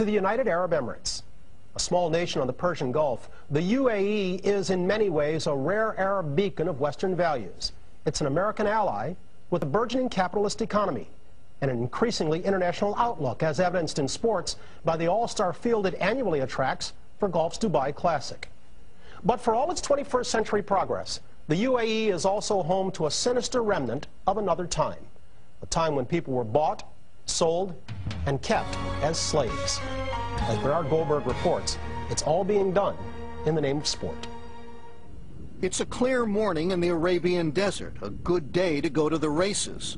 to the United Arab Emirates. A small nation on the Persian Gulf, the UAE is in many ways a rare Arab beacon of Western values. It's an American ally with a burgeoning capitalist economy and an increasingly international outlook, as evidenced in sports by the all-star field it annually attracts for golf's Dubai Classic. But for all its 21st century progress, the UAE is also home to a sinister remnant of another time, a time when people were bought, sold, and kept as slaves. As Bernard Goldberg reports, it's all being done in the name of sport. It's a clear morning in the Arabian desert, a good day to go to the races.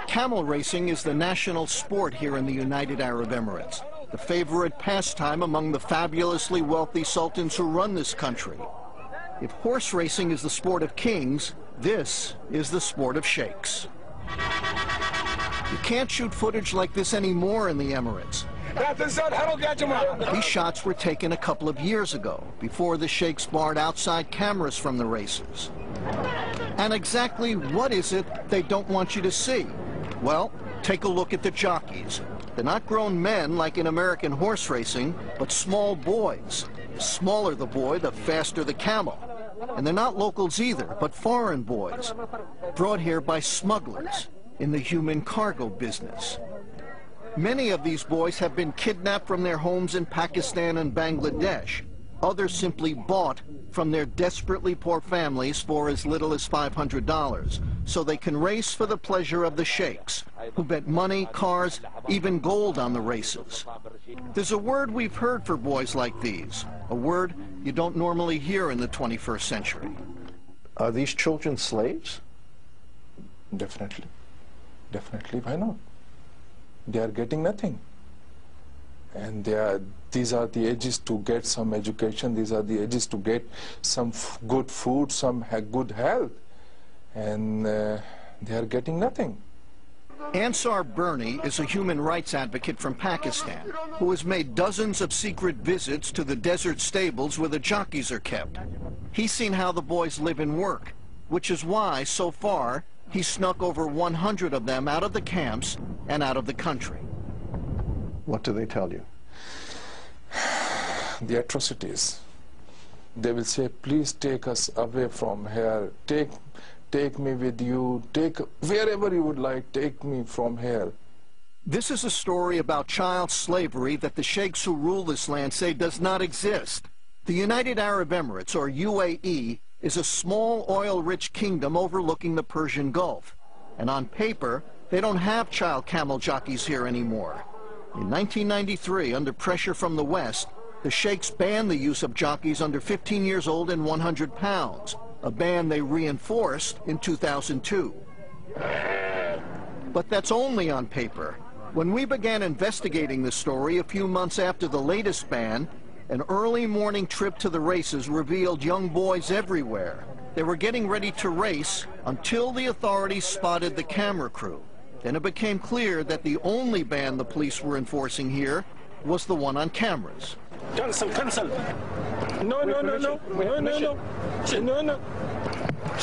Camel racing is the national sport here in the United Arab Emirates, the favorite pastime among the fabulously wealthy sultans who run this country. If horse racing is the sport of kings, this is the sport of sheikhs. You can't shoot footage like this anymore in the Emirates. These shots were taken a couple of years ago, before the sheikhs barred outside cameras from the races. And exactly what is it they don't want you to see? Well, take a look at the jockeys. They're not grown men like in American horse racing, but small boys. The smaller the boy, the faster the camel. And they're not locals either, but foreign boys, brought here by smugglers in the human cargo business. Many of these boys have been kidnapped from their homes in Pakistan and Bangladesh. Others simply bought from their desperately poor families for as little as $500, so they can race for the pleasure of the sheikhs, who bet money, cars, even gold on the races. There's a word we've heard for boys like these, a word you don't normally hear in the 21st century. Are these children slaves? Definitely. Definitely, why not? They are getting nothing. And these are the ages to get some education, these are the ages to get some good food, some good health. And they are getting nothing. Ansar Bernie is a human rights advocate from Pakistan who has made dozens of secret visits to the desert stables where the jockeys are kept. He's seen how the boys live and work, which is why, so far, he snuck over 100 of them out of the camps and out of the country. What do they tell you? The atrocities. They will say, please take us away from here. Take me with you. Take wherever you would like. Take me from here. This is a story about child slavery that the sheikhs who rule this land say does not exist. The United Arab Emirates, or UAE, is a small oil-rich kingdom overlooking the Persian Gulf. And on paper, they don't have child camel jockeys here anymore. In 1993, under pressure from the West, the sheikhs banned the use of jockeys under 15 years old and 100 pounds, a ban they reinforced in 2002. But that's only on paper. When we began investigating the story a few months after the latest ban, an early morning trip to the races revealed young boys everywhere. They were getting ready to race until the authorities spotted the camera crew. Then it became clear that the only ban the police were enforcing here was the one on cameras. Cancel. No.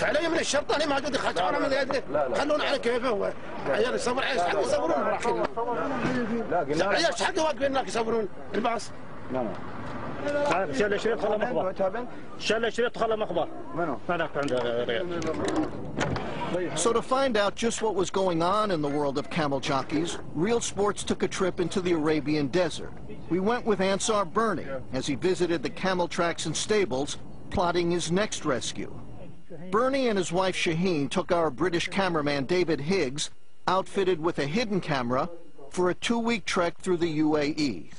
علي من الشرطة أنا ما قد دخلت أنا من هذه خلونا على كيفه هو عيال يصور عيال حق يصورون براحتهم عيال حق واقفين هناك يصورون الباص شال شريط خلى مخبر شال شريط خلى مخبر هناك عنده غير. So to find out just what was going on in the world of camel jockeys, Real Sports took a trip into the Arabian desert. We went with Ansar Bernie as he visited the camel tracks and stables, plotting his next rescue. Bernie and his wife Shaheen took our British cameraman David Higgs, outfitted with a hidden camera, for a 2-week trek through the UAE.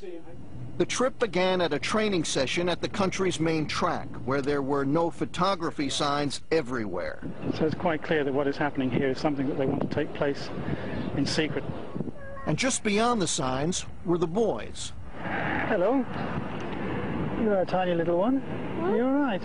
The trip began at a training session at the country's main track, where there were no photography signs everywhere. So it's quite clear that what is happening here is something that they want to take place in secret. And just beyond the signs were the boys. Hello. You're a tiny little one. You're all right.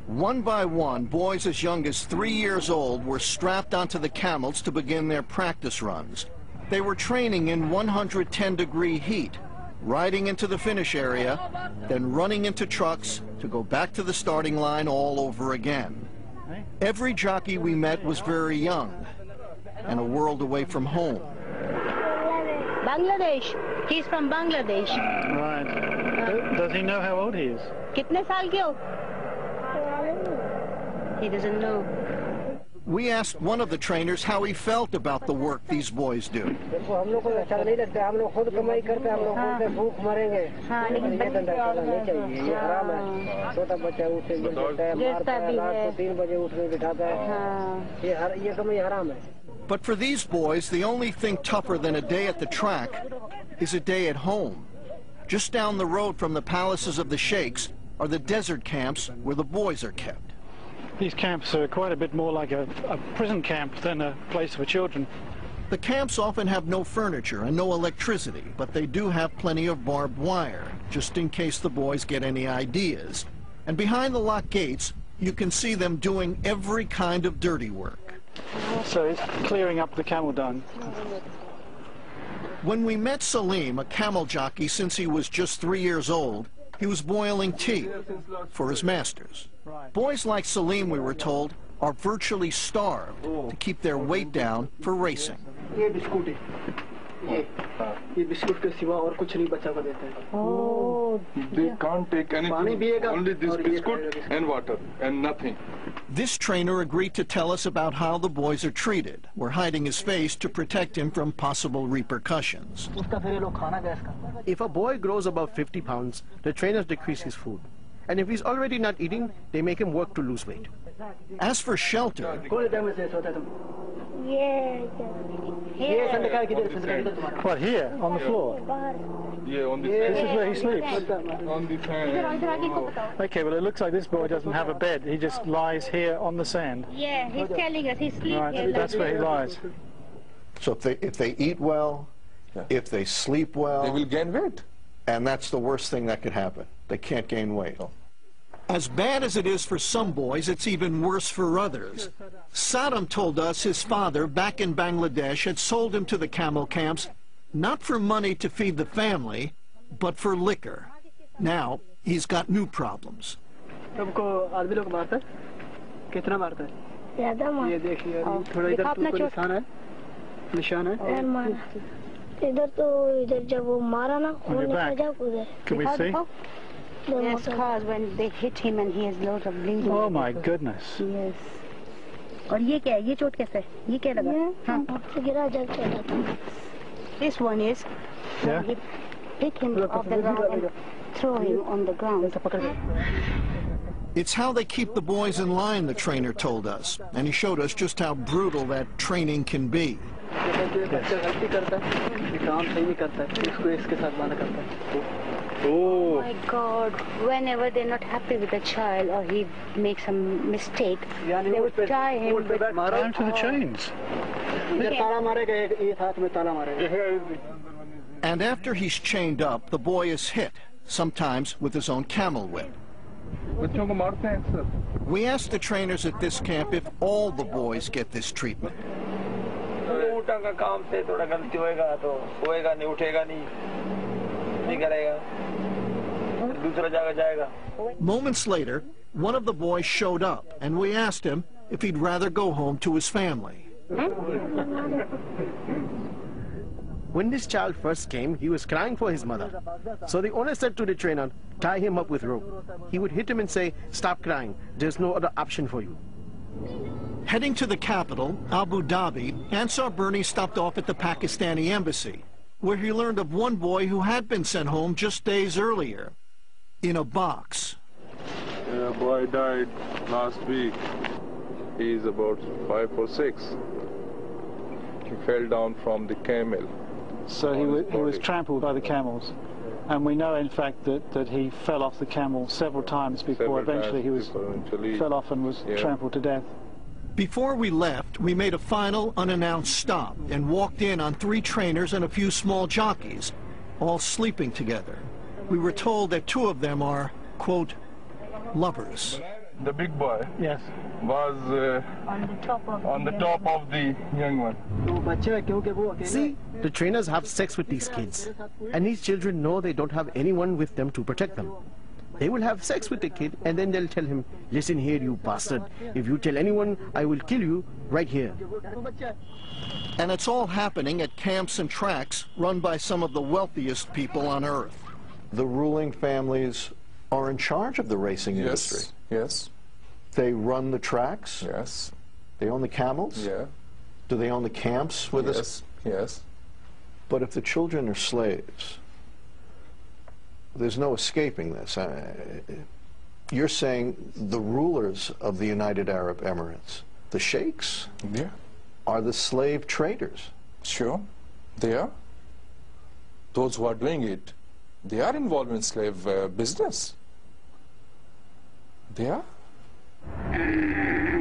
One by one, boys as young as 3 years old were strapped onto the camels to begin their practice runs. They were training in 110-degree heat, riding into the finish area, then running into trucks to go back to the starting line all over again. Every jockey we met was very young and a world away from home. Bangladesh. He's from Bangladesh. Right. Does he know how old he is? कितने साल के हो? He doesn't know. We asked one of the trainers how he felt about the work these boys do. But for these boys, the only thing tougher than a day at the track is a day at home. Just down the road from the palaces of the sheikhs are the desert camps where the boys are kept. These camps are quite a bit more like a prison camp than a place for children. The camps often have no furniture and no electricity, but they do have plenty of barbed wire, just in case the boys get any ideas. And behind the locked gates, you can see them doing every kind of dirty work. So it's clearing up the camel dung. When we met Salim, a camel jockey since he was just 3 years old, he was boiling tea for his masters. Boys like Salim, we were told, are virtually starved to keep their weight down for racing. Oh. They can't take anything, only this biscuit and water and nothing. This trainer agreed to tell us about how the boys are treated. We're hiding his face to protect him from possible repercussions. If a boy grows above 50 pounds, the trainers decrease his food. And if he's already not eating, they make him work to lose weight. As for shelter, What, here, on the floor? Yeah, on This is where he sleeps. on the fan. Okay, well, it looks like this boy doesn't have a bed. He just lies here on the sand. Yeah, he's telling us he sleeps here. Right, that's where he lies. So if they eat well, if they sleep well, They will gain weight. and that's the worst thing that could happen. They can't gain weight. as bad as it is for some boys, it's even worse for others. Saddam told us his father back in Bangladesh had sold him to the camel camps, not for money to feed the family, but for liquor. Now, he's got new problems. Can we see? Yes, cause when they hit him and he has loads of bleeding. Oh my goodness. Yes. और ये क्या है? ये चोट कैसे? ये क्या लगा? हाँ. This one is Yeah. he pick him off the ground and throw him on the ground. It's how they keep the boys in line, the trainer told us, and he showed us just how brutal that training can be. Oh my God, whenever they're not happy with a child or he makes a mistake, they would tie him with Down to the chains. And after he's chained up, the boy is hit, sometimes with his own camel whip. We asked the trainers at this camp if all the boys get this treatment. Moments later, one of the boys showed up, and we asked him if he'd rather go home to his family. When this child first came, he was crying for his mother. So the owner said to the trainer, tie him up with rope. He would hit him and say, stop crying, there's no other option for you. Heading to the capital, Abu Dhabi, Ansar Bernie stopped off at the Pakistani embassy, where he learned of one boy who had been sent home just days earlier, in a box. A boy died last week. He's about 5 or 6. He fell down from the camel. So he was trampled by the camels. And we know, in fact, that he fell off the camel several times before eventually he fell off and was trampled to death. Before we left, we made a final unannounced stop and walked in on 3 trainers and a few small jockeys, all sleeping together. We were told that 2 of them are, quote, lovers. The big boy Yes. was on the top of the young one. See, the trainers have sex with these kids. And these children know they don't have anyone with them to protect them. They will have sex with the kid, and then they'll tell him, listen here, you bastard. If you tell anyone, I will kill you right here. And it's all happening at camps and tracks run by some of the wealthiest people on Earth. The ruling families are in charge of the racing industry. Yes. They run the tracks. Yes. They own the camels. Yeah. Do they own the camps with us? Yes. But if the children are slaves, there's no escaping this. You're saying the rulers of the United Arab Emirates, the sheikhs, are the slave traders. Sure, they are. Those who are doing it, they are involved in slave business. They are.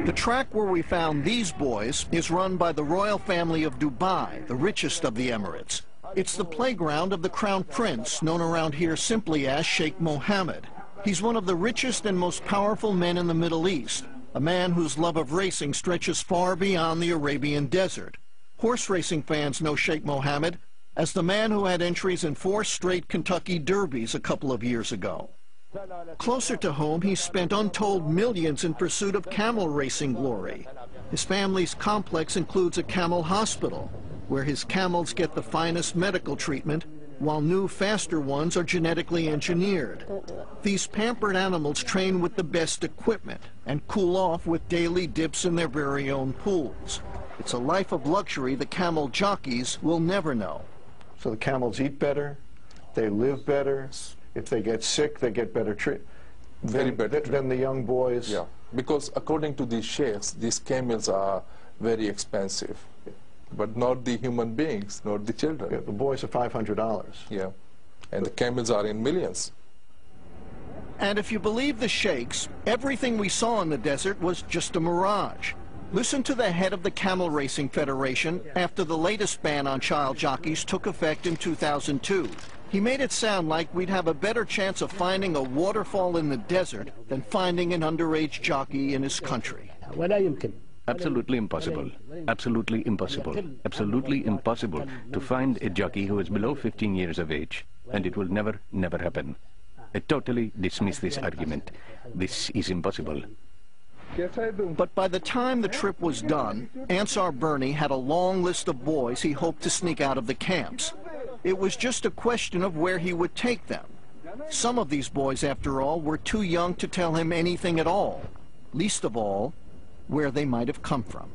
The track where we found these boys is run by the royal family of Dubai, the richest of the Emirates. It's the playground of the Crown Prince, known around here simply as Sheikh Mohammed. He's one of the richest and most powerful men in the Middle East, a man whose love of racing stretches far beyond the Arabian desert. Horse racing fans know Sheikh Mohammed as the man who had entries in 4 straight Kentucky Derbies a couple of years ago. Closer to home, he spent untold millions in pursuit of camel racing glory. His family's complex includes a camel hospital, where his camels get the finest medical treatment, while new, faster ones are genetically engineered. These pampered animals train with the best equipment and cool off with daily dips in their very own pools. It's a life of luxury the camel jockeys will never know. So the camels eat better, they live better. If they get sick, they get better treatment. Than the young boys. Yeah, because according to these sheikhs, these camels are very expensive, but not the human beings, not the children. Yeah, the boys are $500. Yeah, and the camels are in millions. And if you believe the sheikhs, everything we saw in the desert was just a mirage. Listen to the head of the Camel Racing Federation after the latest ban on child jockeys took effect in 2002. He made it sound like we'd have a better chance of finding a waterfall in the desert than finding an underage jockey in his country. Absolutely impossible. Absolutely impossible. Absolutely impossible to find a jockey who is below 15 years of age, and it will never, never happen. I totally dismiss this argument. This is impossible. But by the time the trip was done, Ansar Bernie had a long list of boys he hoped to sneak out of the camps. It was just a question of where he would take them. Some of these boys, after all, were too young to tell him anything at all, least of all, where they might have come from.